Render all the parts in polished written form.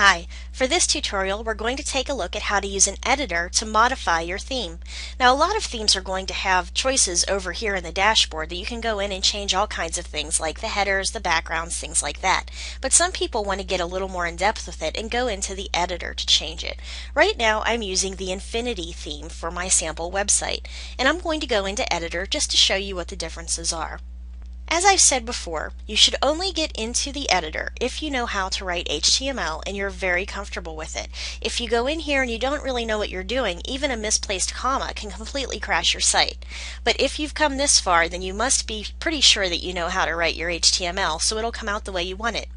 Hi, for this tutorial we're going to take a look at how to use an editor to modify your theme. Now a lot of themes are going to have choices over here in the dashboard that you can go in and change all kinds of things like the headers, the backgrounds, things like that. But some people want to get a little more in depth with it and go into the editor to change it. Right now I'm using the Infinity theme for my sample website, and I'm going to go into editor just to show you what the differences are. As I've said before, you should only get into the editor if you know how to write HTML and you're very comfortable with it. If you go in here and you don't really know what you're doing, even a misplaced comma can completely crash your site. But if you've come this far, then you must be pretty sure that you know how to write your HTML, so it'll come out the way you want it.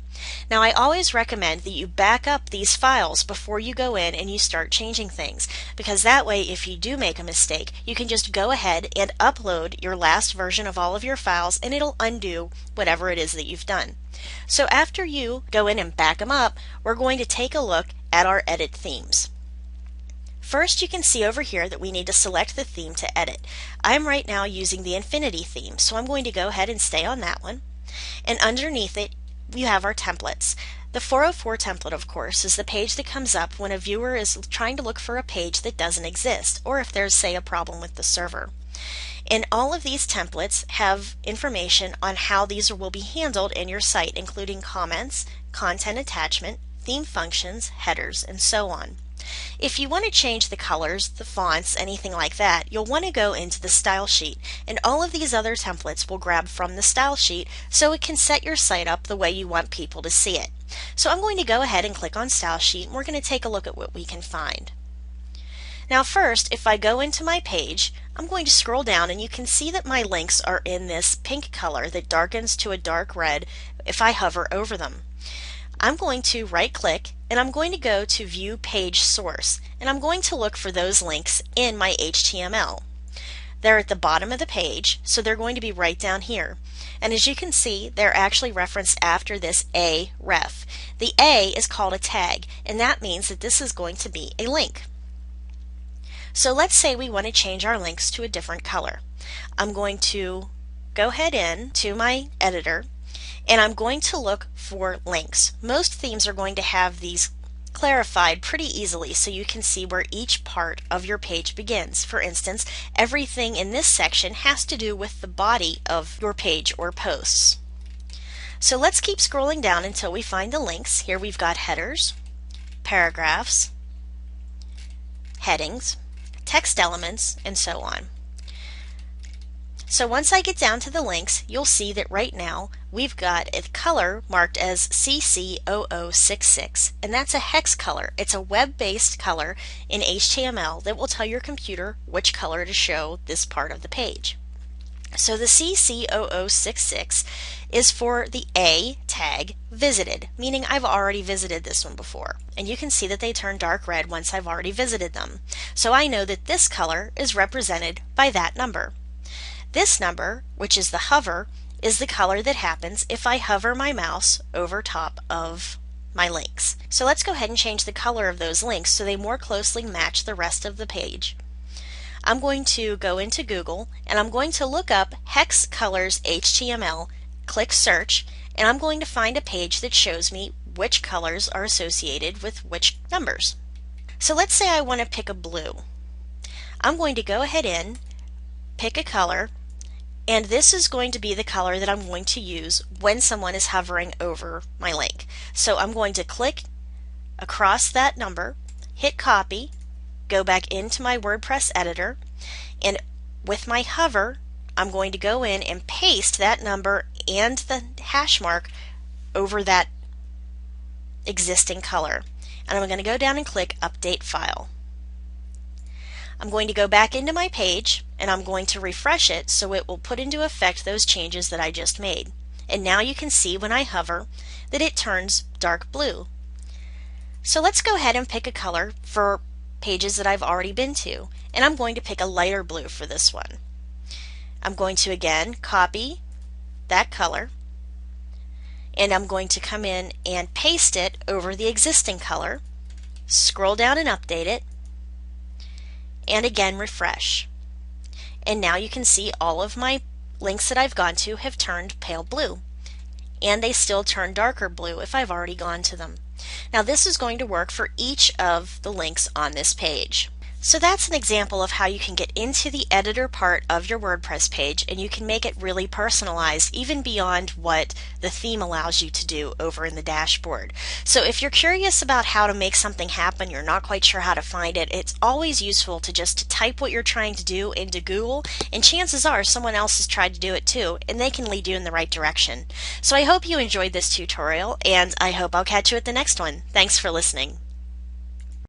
Now I always recommend that you back up these files before you go in and you start changing things, because that way if you do make a mistake you can just go ahead and upload your last version of all of your files and it'll undo whatever it is that you've done. So after you go in and back them up, we're going to take a look at our edit themes. First, you can see over here that we need to select the theme to edit. I'm right now using the Infinity theme, so I'm going to go ahead and stay on that one, and underneath it you have our templates. The 404 template, of course, is the page that comes up when a viewer is trying to look for a page that doesn't exist, or if there's, say, a problem with the server. And all of these templates have information on how these will be handled in your site, including comments, content attachment, theme functions, headers, and so on. If you want to change the colors, the fonts, anything like that, you'll want to go into the style sheet, and all of these other templates will grab from the style sheet so it can set your site up the way you want people to see it. So I'm going to go ahead and click on style sheet, and we're going to take a look at what we can find. Now first, if I go into my page, I'm going to scroll down and you can see that my links are in this pink color that darkens to a dark red if I hover over them. I'm going to right click and I'm going to go to View Page Source, and I'm going to look for those links in my HTML. They're at the bottom of the page, so they're going to be right down here. And as you can see, they're actually referenced after this A ref. The A is called a tag, and that means that this is going to be a link. So let's say we want to change our links to a different color. I'm going to go ahead in to my editor and I'm going to look for links. Most themes are going to have these clarified pretty easily so you can see where each part of your page begins. For instance, everything in this section has to do with the body of your page or posts. So let's keep scrolling down until we find the links. Here we've got headers, paragraphs, headings, text elements, and so on. So once I get down to the links, you'll see that right now we've got a color marked as CC0066, and that's a hex color. It's a web-based color in HTML that will tell your computer which color to show this part of the page. So the CC0066 is for the A tag, visited, meaning I've already visited this one before. And you can see that they turn dark red once I've already visited them. So I know that this color is represented by that number. This number, which is the hover, is the color that happens if I hover my mouse over top of my links. So let's go ahead and change the color of those links so they more closely match the rest of the page. I'm going to go into Google and I'm going to look up hex colors HTML, click search, and I'm going to find a page that shows me which colors are associated with which numbers. So let's say I want to pick a blue. I'm going to go ahead and pick a color, and this is going to be the color that I'm going to use when someone is hovering over my link. So I'm going to click across that number, hit copy, go back into my WordPress editor, and with my hover I'm going to go in and paste that number and the hash mark over that existing color. And I'm going to go down and click Update File. I'm going to go back into my page and I'm going to refresh it so it will put into effect those changes that I just made. And now you can see when I hover that it turns dark blue. So let's go ahead and pick a color for pages that I've already been to, and I'm going to pick a lighter blue for this one. I'm going to again copy that color and I'm going to come in and paste it over the existing color, scroll down and update it, and again refresh. And now you can see all of my links that I've gone to have turned pale blue, and they still turn darker blue if I've already gone to them. Now this is going to work for each of the links on this page. So that's an example of how you can get into the editor part of your WordPress page and you can make it really personalized, even beyond what the theme allows you to do over in the dashboard. So if you're curious about how to make something happen, you're not quite sure how to find it, it's always useful to just type what you're trying to do into Google, and chances are someone else has tried to do it too, and they can lead you in the right direction. So I hope you enjoyed this tutorial, and I hope I'll catch you at the next one. Thanks for listening.